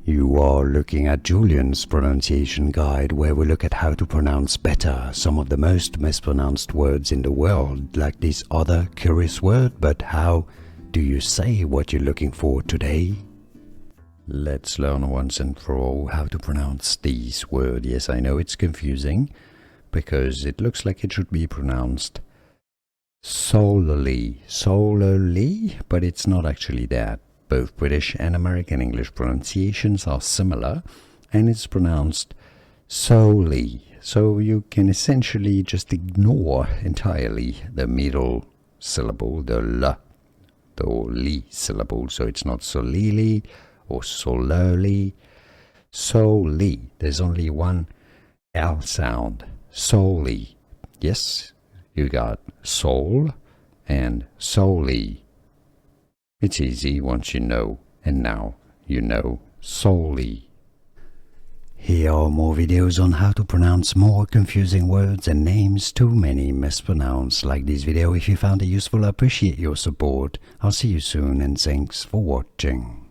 You are looking at Julian's pronunciation guide, where we look at how to pronounce better some of the most mispronounced words in the world, like this other curious word. But how do you say what you're looking for today? Let's learn once and for all how to pronounce this word. Yes, I know it's confusing because it looks like it should be pronounced solely, but it's not actually that. Both British and American English pronunciations are similar, and it's pronounced solely. So you can essentially just ignore entirely the middle syllable, the L, the li syllable. So it's not solely or solely. Solely. There's only one L sound. Solely. Yes, you got soul and solely. It's easy once you know, and now you know solely. Here are more videos on how to pronounce more confusing words and names too many mispronounced. Like this video if you found it useful. I appreciate your support. I'll see you soon, and thanks for watching.